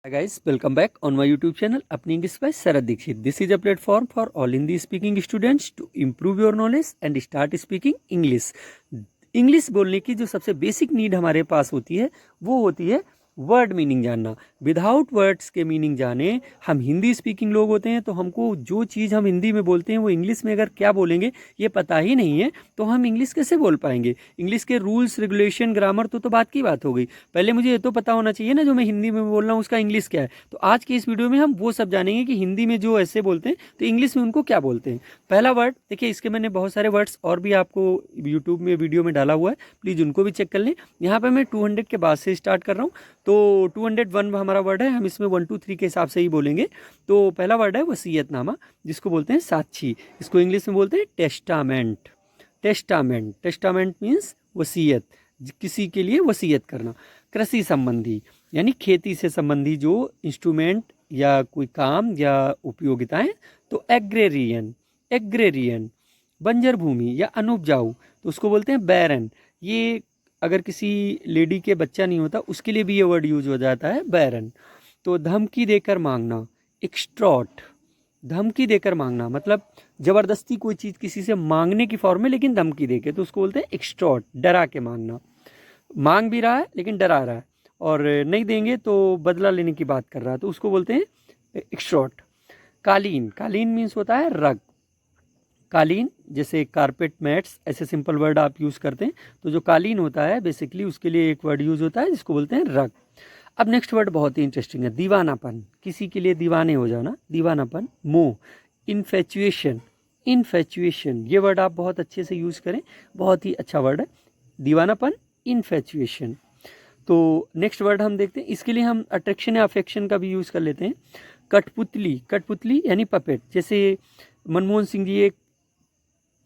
Hi guys, welcome back on my YouTube channel Apni English by Sharad Dixit. This is a platform for all Hindi speaking students to improve your knowledge and start speaking English. English बोलने की जो सबसे basic need हमारे पास होती है वो होती है वर्ड मीनिंग जानना। विदाउट वर्ड्स के मीनिंग जाने, हम हिंदी स्पीकिंग लोग होते हैं तो हमको जो चीज़ हम हिंदी में बोलते हैं वो इंग्लिश में अगर क्या बोलेंगे ये पता ही नहीं है तो हम इंग्लिश कैसे बोल पाएंगे। इंग्लिश के रूल्स रेगुलेशन ग्रामर तो बात की बात हो गई, पहले मुझे ये तो पता होना चाहिए ना जो मैं हिंदी में बोल रहा हूँ उसका इंग्लिश क्या है। तो आज की इस वीडियो में हम वो सब जानेंगे कि हिंदी में जो ऐसे बोलते हैं तो इंग्लिश में उनको क्या बोलते हैं। पहला वर्ड देखिए, इसके मैंने बहुत सारे वर्ड्स और भी आपको यूट्यूब में वीडियो में डाला हुआ है, प्लीज़ उनको भी चेक कर लें। यहाँ पे मैं 200 के बाद से स्टार्ट कर रहा हूँ तो 201 हमारा वर्ड है, हम इसमें 1 2 3 के हिसाब से ही बोलेंगे। तो पहला वर्ड है वसीयतनामा, जिसको बोलते हैं साक्षी। इसको इंग्लिश में बोलते हैं टेस्टामेंट। टेस्टामेंट, टेस्टामेंट मीन्स वसीयत, किसी के लिए वसीयत करना। कृषि संबंधी यानी खेती से संबंधी जो इंस्ट्रूमेंट या कोई काम या उपयोगिताएं, तो एग्रेरियन। एग्रेरियन बंजर भूमि या अनुपजाऊ तो उसको बोलते हैं बैरन। ये अगर किसी लेडी के बच्चा नहीं होता उसके लिए भी ये वर्ड यूज हो जाता है बैरन। तो धमकी देकर मांगना, एक्सट्रॉट। धमकी देकर मांगना मतलब जबरदस्ती कोई चीज़ किसी से मांगने की फॉर्म में लेकिन धमकी देके, तो उसको बोलते हैं एक्सट्रॉट, डरा के मांगना। मांग भी रहा है लेकिन डरा रहा है और नहीं देंगे तो बदला लेने की बात कर रहा है तो उसको बोलते हैं एक्सट्रॉट। कालीन, कालीन मीन्स होता है रग। कालीन जैसे कारपेट मैट्स, ऐसे सिंपल वर्ड आप यूज़ करते हैं तो जो कालीन होता है बेसिकली उसके लिए एक वर्ड यूज़ होता है जिसको बोलते हैं रग। अब नेक्स्ट वर्ड बहुत ही इंटरेस्टिंग है, दीवानापन। किसी के लिए दीवाने हो जाना, दीवानापन। मोह, इन्फेचुएशन। इन्फेचुएशन ये वर्ड आप बहुत अच्छे से यूज़ करें, बहुत ही अच्छा वर्ड है, दीवानापन, इन्फेचुएशन। तो नेक्स्ट वर्ड हम देखते हैं, इसके लिए हम अट्रैक्शन या अफेक्शन का भी यूज़ कर लेते हैं। कठपुतली, कठपुतली यानी पपेट। जैसे मनमोहन सिंह जी एक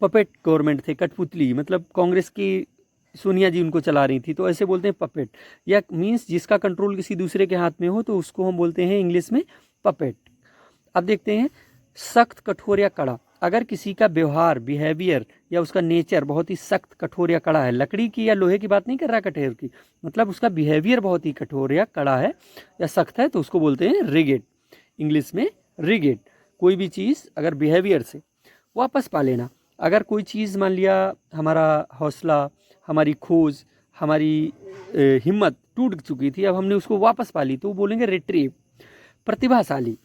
पपेट गवर्नमेंट थे, कठपुतली मतलब कांग्रेस की सोनिया जी उनको चला रही थी, तो ऐसे बोलते हैं पपेट। या मीन्स जिसका कंट्रोल किसी दूसरे के हाथ में हो तो उसको हम बोलते हैं इंग्लिश में पपेट। अब देखते हैं सख्त, कठोर या कड़ा। अगर किसी का व्यवहार, बिहेवियर या उसका नेचर बहुत ही सख्त, कठोर या कड़ा है, लकड़ी की या लोहे की बात नहीं कर रहा, कठोर की मतलब उसका बिहेवियर बहुत ही कठोर या कड़ा है या सख्त है तो उसको बोलते हैं रिगिड, इंग्लिश में रिगिड। कोई भी चीज़ अगर बिहेवियर से वापस पा लेना, अगर कोई चीज़ मान लिया हमारा हौसला, हमारी खोज, हमारी हिम्मत टूट चुकी थी, अब हमने उसको वापस पा ली तो बोलेंगे रिट्रीव। प्रतिभाशाली,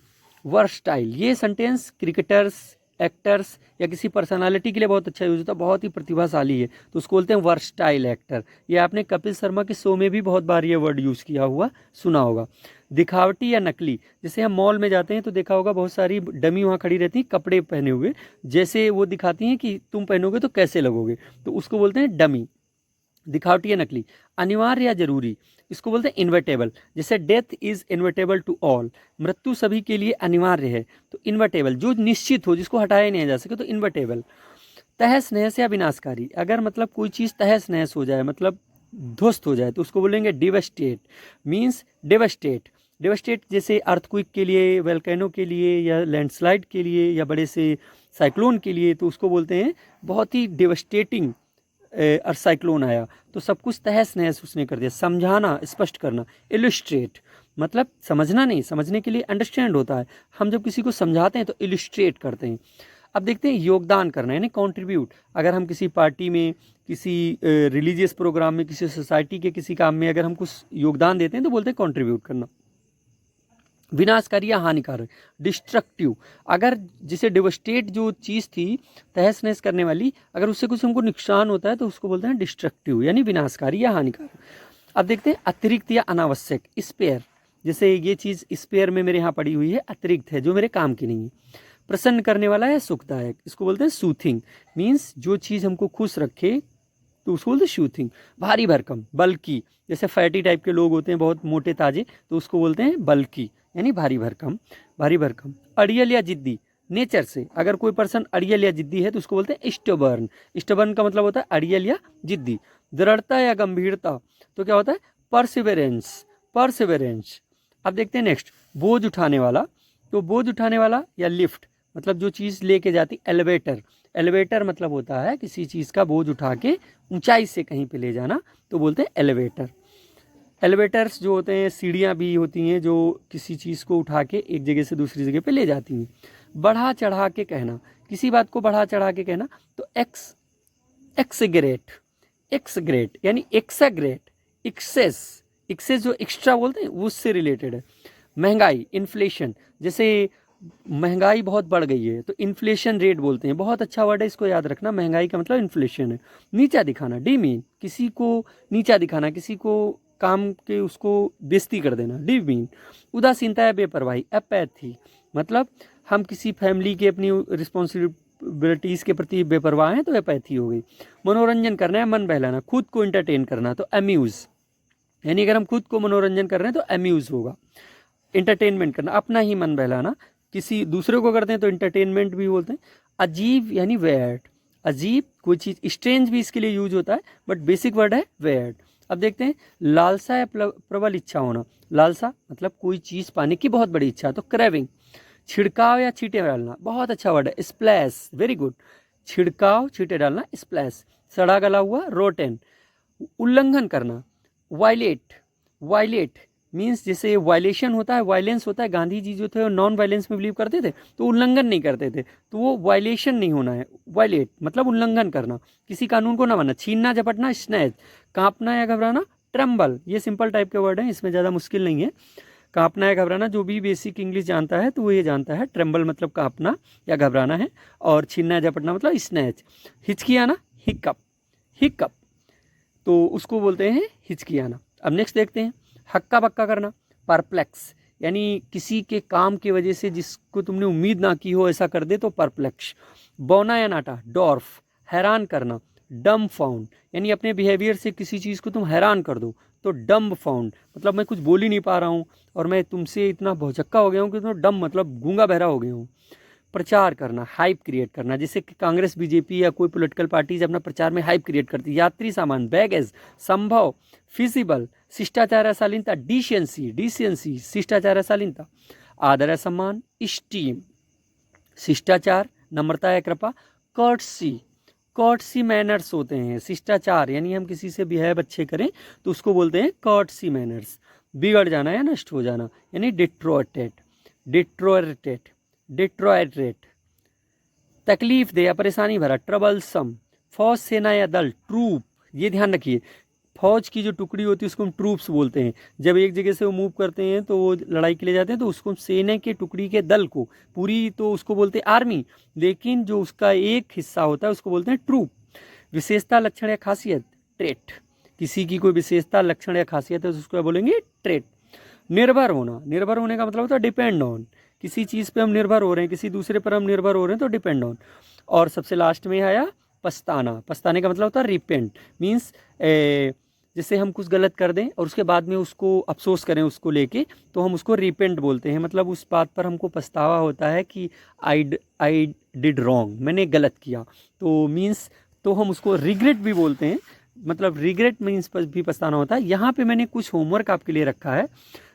वर्सटाइल। ये सेंटेंस क्रिकेटर्स, एक्टर्स या किसी पर्सनालिटी के लिए बहुत अच्छा यूज होता है, बहुत ही प्रतिभाशाली है तो उसको बोलते हैं वर्सटाइल एक्टर। ये आपने कपिल शर्मा के शो में भी बहुत बार ये वर्ड यूज़ किया हुआ सुना होगा। दिखावटी या नकली, जैसे हम मॉल में जाते हैं तो देखा होगा बहुत सारी डमी वहाँ खड़ी रहती हैं कपड़े पहने हुए, जैसे वो दिखाती हैं कि तुम पहनोगे तो कैसे लगोगे, तो उसको बोलते हैं डमी। दिखावटी या नकली। अनिवार्य या जरूरी, इसको बोलते हैं इन्वर्टेबल। जैसे death is inevitable to all, मृत्यु सभी के लिए अनिवार्य है तो इन्वर्टेबल, जो निश्चित हो जिसको हटाया नहीं जा सके तो इन्वर्टेबल। तहस नहस या विनाशकारी, अगर मतलब कोई चीज़ तहस नहस हो जाए मतलब ध्वस्त हो जाए तो उसको बोलेंगे डिवेस्टेट, मीन्स डेवस्टेट। डेवस्टेट जैसे अर्थक्विक के लिए, वेल्केनो के लिए या लैंडस्लाइड के लिए या बड़े से साइक्लोन के लिए तो उसको बोलते हैं बहुत ही डेवस्टेटिंग और साइक्लोन आया तो सब कुछ तहस नहस उसने कर दिया। समझाना, स्पष्ट करना। इलिस्ट्रेट मतलब समझना नहीं, समझने के लिए अंडरस्टैंड होता है, हम जब किसी को समझाते हैं तो इलिस्ट्रेट करते हैं। अब देखते हैं योगदान करना यानी कॉन्ट्रीब्यूट। अगर हम किसी पार्टी में, किसी रिलीजियस प्रोग्राम में, किसी सोसाइटी के किसी काम में अगर हम कुछ योगदान देते हैं तो बोलते हैं कॉन्ट्रीब्यूट करना। विनाशकारी या हानिकारक, डिस्ट्रक्टिव। अगर जिसे डिवस्टेट जो चीज़ थी तहस नहस करने वाली, अगर उससे कुछ हमको नुकसान होता है तो उसको बोलते हैं डिस्ट्रक्टिव यानी विनाशकारी या हानिकारक। अब देखते हैं अतिरिक्त या अनावश्यक, स्पेयर। जैसे ये चीज़ स्पेयर में मेरे यहाँ पड़ी हुई है, अतिरिक्त है जो मेरे काम की नहीं है। प्रसन्न करने वाला है, सुखदायक, इसको बोलते हैं सूथिंग, मीन्स जो चीज़ हमको खुश रखे तो उसको बोलते हैं सूथिंग। भारी भरकम, बल्कि, जैसे फैटी टाइप के लोग होते हैं बहुत मोटे ताजे तो उसको बोलते हैं बल्कि यानी भारी भरकम। भारी भरकम। अड़ियल या जिद्दी, नेचर से अगर कोई पर्सन अड़ियल या जिद्दी है तो उसको बोलते हैं स्टबर्न। स्टबर्न का मतलब होता है अड़ियल या जिद्दी। दृढ़ता या गंभीरता तो क्या होता है परसिवेरेंस, परसिवेरेंस। अब देखते हैं नेक्स्ट, बोझ उठाने वाला। तो बोझ उठाने वाला या लिफ्ट मतलब जो चीज़ लेके जाती, एलिवेटर। एलिवेटर मतलब होता है किसी चीज़ का बोझ उठा के ऊंचाई से कहीं पे ले जाना तो बोलते हैं एलिवेटर। एलिवेटर्स जो होते हैं, सीढ़ियाँ भी होती हैं जो किसी चीज़ को उठा के एक जगह से दूसरी जगह पे ले जाती हैं। बढ़ा चढ़ा के कहना, किसी बात को बढ़ा चढ़ा के कहना, तो एक्सग्रेट, एक्सग्रेट यानी एक्साग्रेट, एक्सेस जो एक्स्ट्रा बोलते हैं उससे रिलेटेड है। महंगाई, इन्फ्लेशन, जैसे महंगाई बहुत बढ़ गई है तो इन्फ्लेशन रेट बोलते हैं, बहुत अच्छा वर्ड है, इसको याद रखना। महंगाई का मतलब इन्फ्लेशन है। नीचा दिखाना, डिमीन, किसी को नीचा दिखाना, किसी को काम के उसको बेइज्जती कर देना, डिमीन। उदासीनता या बेपरवाही, एपैथी, मतलब हम किसी फैमिली के अपनी रिस्पॉन्सिबिलिटीज़ के प्रति बेपरवाह हैं तो एपैथी हो गई। मनोरंजन करना है, मन बहलाना, खुद को एंटरटेन करना तो अम्यूज़, यानी अगर हम खुद को मनोरंजन कर रहे हैं तो अम्यूज़ होगा। एंटरटेनमेंट करना, अपना ही मन बहलाना, किसी दूसरे को करते हैं तो एंटरटेनमेंट भी बोलते हैं। अजीब यानी वेयर्ड, अजीब कोई चीज़, स्ट्रेंज भी इसके लिए यूज होता है बट बेसिक वर्ड है वेयर्ड। अब देखते हैं लालसा या प्रबल इच्छा होना, लालसा मतलब कोई चीज़ पाने की बहुत बड़ी इच्छा, तो क्रेविंग। छिड़काव या छींटे डालना, बहुत अच्छा वर्ड है, स्प्लैश, वेरी गुड। छिड़काव, छींटे डालना, स्प्लैश। सड़ा गला हुआ, रोटेन। उल्लंघन करना, वायलेट, वायलेट मीन्स जैसे वायलेशन होता है, वायलेंस होता है, गांधी जी जो थे वो नॉन वायलेंस में बिलीव करते थे तो उल्लंघन नहीं करते थे, तो वो वायलेशन नहीं होना है। वायलेट मतलब उल्लंघन करना, किसी कानून को ना मानना। छीनना झपटना, स्नैच। कांपना या घबराना, ट्रम्बल, ये सिंपल टाइप के वर्ड हैं, इसमें ज़्यादा मुश्किल नहीं है। कांपना या घबराना, जो भी बेसिक इंग्लिश जानता है तो वो ये जानता है, ट्रम्बल मतलब कांपना या घबराना है, और छीनना या झपटना मतलब स्नैच। हिचकियाना, हिकअप, हिकअप तो उसको बोलते हैं हिचकियाना। अब नेक्स्ट देखते हैं, हक्का बक्का करना, परप्लेक्स, यानी किसी के काम की वजह से जिसको तुमने उम्मीद ना की हो ऐसा कर दे तो परप्लेक्स। बौना या नाटा, डॉर्फ, हैरान करना, डम फाउंड, यानी अपने बिहेवियर से किसी चीज़ को तुम हैरान कर दो तो डम फाउंड, मतलब मैं कुछ बोल ही नहीं पा रहा हूँ और मैं तुमसे इतना भौचक्का हो गया हूँ कि तुम डम मतलब गूंगा बहरा हो गया हूँ। प्रचार करना, हाइप क्रिएट करना, जैसे कि कांग्रेस, बीजेपी या कोई पॉलिटिकल पार्टीज अपना प्रचार में हाइप क्रिएट करती है। यात्री सामान, बैगेज, संभव, फिजिबल। शिष्टाचार या शालीनता, डिसेंसी, डिसेंसी, शिष्टाचार या शालीनता। आदर या सम्मान, स्टीम। शिष्टाचार, नम्रता या कृपा। कर्टसी, कर्टसी मैनर्स होते हैं। शिष्टाचार यानी हम किसी से बिहेव अच्छे करें तो उसको बोलते हैं कर्टसी मैनर्स। बिगड़ जाना या नष्ट हो जाना यानी डिट्रोटेड, डिट्रोटेड, डिट्रोएट्रेट। तकलीफ दे या परेशानी भरा, ट्रबलसम। फौज, सेना या दल, ट्रूप, ये ध्यान रखिए, फौज की जो टुकड़ी होती है उसको हम ट्रूप्स बोलते हैं। जब एक जगह से वो मूव करते हैं तो वो लड़ाई के लिए जाते हैं तो उसको सेना के टुकड़ी के दल को, पूरी तो उसको बोलते हैं आर्मी, लेकिन जो उसका एक हिस्सा होता है उसको बोलते हैं ट्रूप। विशेषता, लक्षण या खासियत, ट्रेट, किसी की कोई विशेषता, लक्षण या खासियत है तो उसको बोलेंगे ट्रेट। निर्भर होना, निर्भर होने का मतलब होता है डिपेंड ऑन, किसी चीज़ पे हम निर्भर हो रहे हैं, किसी दूसरे पर हम निर्भर हो रहे हैं तो डिपेंड ऑन। और सबसे लास्ट में आया पछताना, पछताने का मतलब होता है रिपेंट, मीन्स जैसे हम कुछ गलत कर दें और उसके बाद में उसको अफसोस करें उसको लेके तो हम उसको रिपेंट बोलते हैं, मतलब उस बात पर हमको पछतावा होता है कि आई डिड रॉन्ग, मैंने गलत किया, तो मीन्स तो हम उसको रिग्रेट भी बोलते हैं, मतलब रिग्रेट मीन्स पर भी पछताना होता है। यहाँ पे मैंने कुछ होमवर्क आपके लिए रखा है।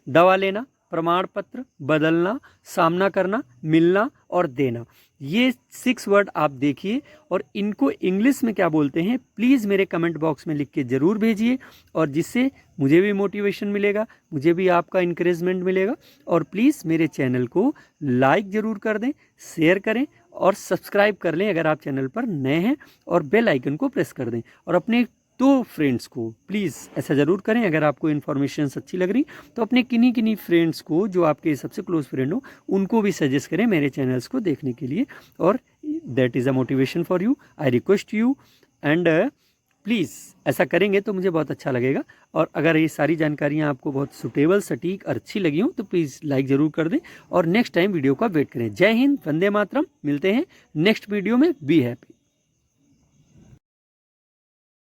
दवा लेना, प्रमाण पत्र, बदलना, सामना करना, मिलना और देना, ये 6 वर्ड आप देखिए और इनको इंग्लिश में क्या बोलते हैं प्लीज़ मेरे कमेंट बॉक्स में लिख के ज़रूर भेजिए, और जिससे मुझे भी मोटिवेशन मिलेगा, मुझे भी आपका इंकरेजमेंट मिलेगा। और प्लीज़ मेरे चैनल को लाइक ज़रूर कर दें, शेयर करें और सब्सक्राइब कर लें अगर आप चैनल पर नए हैं, और बेल आइकन को प्रेस कर दें, और अपने तो फ्रेंड्स को प्लीज़ ऐसा ज़रूर करें। अगर आपको इन्फॉर्मेशन अच्छी लग रही तो अपने किन्हीं फ्रेंड्स को जो आपके सबसे क्लोज फ्रेंड हो उनको भी सजेस्ट करें मेरे चैनल्स को देखने के लिए, और that is a motivation for you, I request you, and please ऐसा करेंगे तो मुझे बहुत अच्छा लगेगा। और अगर ये सारी जानकारियाँ आपको बहुत सुटेबल, सटीक और अच्छी लगी हो तो प्लीज़ लाइक ज़रूर कर दें और नेक्स्ट टाइम वीडियो का वेट करें। जय हिंद, वंदे मातरम। मिलते हैं नेक्स्ट वीडियो में। Be happy.